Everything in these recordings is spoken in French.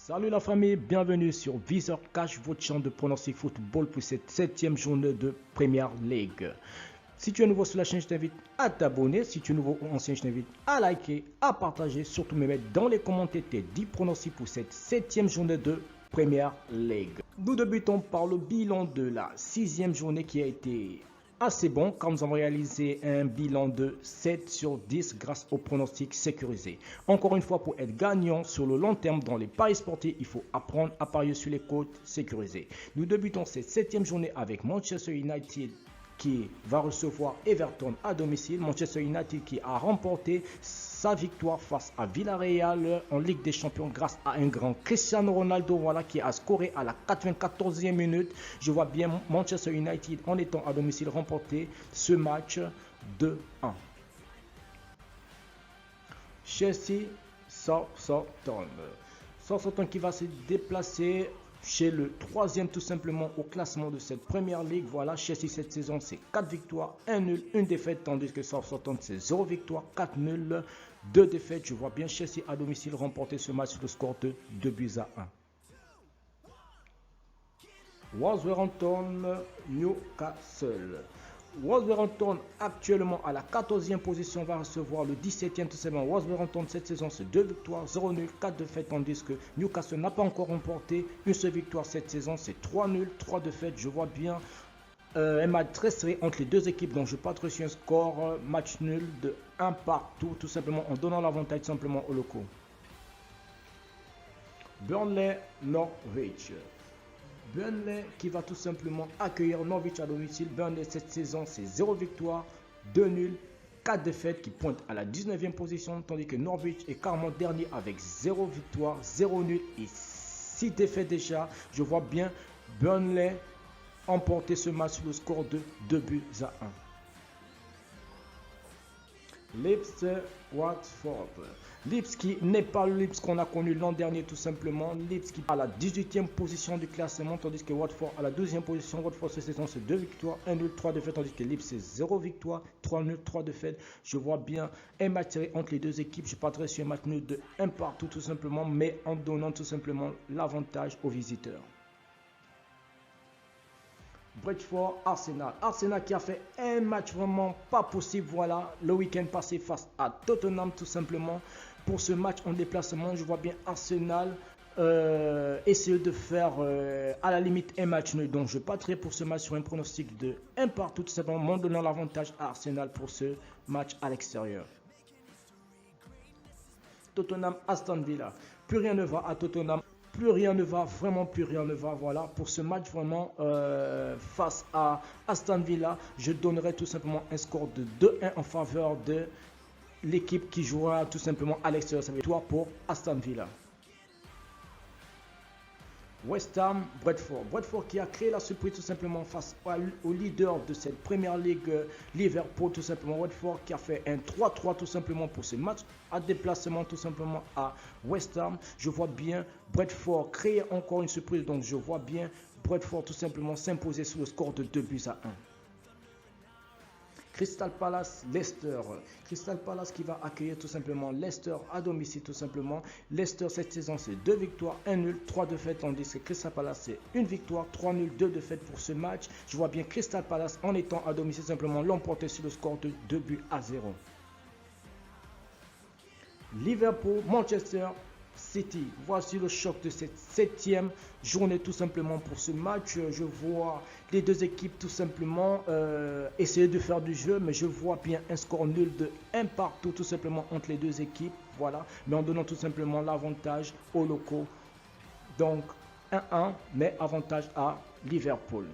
Salut la famille, bienvenue sur Visor Cash, votre chaîne de pronostic football pour cette 7e journée de Premier League. Si tu es nouveau sur la chaîne, je t'invite à t'abonner. Si tu es nouveau ou ancien, je t'invite à liker, à partager, surtout me mettre dans les commentaires tes 10 pronostics pour cette 7e journée de Premier League. Nous débutons par le bilan de la 6e journée qui a été assez bon car nous avons réalisé un bilan de 7 sur 10 grâce aux pronostics sécurisés. Encore une fois, pour être gagnant sur le long terme dans les paris sportifs, il faut apprendre à parier sur les cotes sécurisées. Nous débutons cette 7e journée avec Manchester United qui va recevoir Everton à domicile. Manchester United qui a remporté sa victoire face à Villarreal en Ligue des Champions grâce à un grand Cristiano Ronaldo, voilà, qui a scoré à la 94e minute. Je vois bien Manchester United en étant à domicile remporter ce match 2-1. Chelsea Southampton. Southampton qui va se déplacer chez le 3e tout simplement au classement de cette première ligue. Voilà, Chelsea cette saison c'est 4 victoires, 1 nul, 1 défaite, tandis que Southampton c'est 0 victoire, 4 nuls, 2 défaites. Je vois bien Chelsea à domicile remporter ce match sur le score de 2-1. Wolverhampton Newcastle. Wolverhampton actuellement à la 14e position va recevoir le 17e tout simplement. Wolverhampton cette saison c'est 2 victoires, 0 nuls, 4 défaites, tandis que Newcastle n'a pas encore remporté une seule victoire cette saison, c'est 3 nuls, 3 défaites. Je vois bien un match très serré entre les deux équipes, donc je patrouille sur un score match nul de 1 partout tout simplement en donnant l'avantage simplement aux locaux. Burnley Norwich. Burnley qui va tout simplement accueillir Norwich à domicile. Burnley cette saison c'est 0 victoire, 2 nuls, 4 défaites qui pointent à la 19e position, tandis que Norwich est carrément dernier avec 0 victoire, 0 nul et 6 défaites déjà. Je vois bien Burnley emporter ce match sur le score de 2-1. Leeds Watford. Leeds qui n'est pas le Leeds qu'on a connu l'an dernier tout simplement. Leeds qui est à la 18e position du classement, tandis que Watford à la 12e position. Watford cette saison c'est 2 victoires, 1 nul, 3 défaites, tandis que Leeds c'est 0 victoire, 3 nuls, 3 défaites. Je vois bien un match serré entre les deux équipes. Je parterai sur un match nul de 1 partout tout simplement, mais en donnant tout simplement l'avantage aux visiteurs. Brentford Arsenal. Arsenal qui a fait un match vraiment pas possible, voilà, le week-end passé face à Tottenham tout simplement. Pour ce match en déplacement, je vois bien Arsenal essayer de faire à la limite un match nul. Donc je parterai pour ce match sur un pronostic de 1 partout tout simplement, en donnant l'avantage à Arsenal pour ce match à l'extérieur. Tottenham Aston Villa. Plus rien ne va à Tottenham. Plus rien ne va, vraiment plus rien ne va. Voilà, pour ce match vraiment face à Aston Villa, je donnerai tout simplement un score de 2-1 en faveur de l'équipe qui jouera tout simplement à l'extérieur. C'est une victoire pour Aston Villa. West Ham Brentford. Brentford qui a créé la surprise tout simplement face au leader de cette première ligue, Liverpool tout simplement. Brentford qui a fait un 3-3 tout simplement pour ce match à déplacement tout simplement à West Ham. Je vois bien Brentford créer encore une surprise, donc je vois bien Brentford tout simplement s'imposer sur le score de 2-1. Crystal Palace Leicester. Crystal Palace qui va accueillir tout simplement Leicester à domicile tout simplement. Leicester cette saison c'est 2 victoires, 1 nul, 3 défaites, tandis que Crystal Palace c'est 1 victoire, 3 nuls, 2 défaites pour ce match. Je vois bien Crystal Palace en étant à domicile simplement l'emporter sur le score de 2-0. Liverpool Manchester City. Voici le choc de cette 7e journée tout simplement pour ce match. Je vois les deux équipes tout simplement essayer de faire du jeu, mais je vois bien un score nul de 1 partout tout simplement entre les deux équipes. Voilà, mais en donnant tout simplement l'avantage aux locaux. Donc 1-1, mais avantage à Liverpool.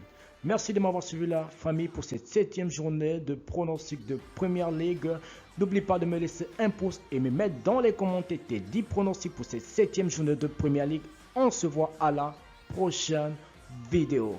Merci de m'avoir suivi la famille pour cette 7e journée de pronostic de Premier League. N'oublie pas de me laisser un pouce et me mettre dans les commentaires tes 10 pronostics pour cette 7e journée de Premier League. On se voit à la prochaine vidéo.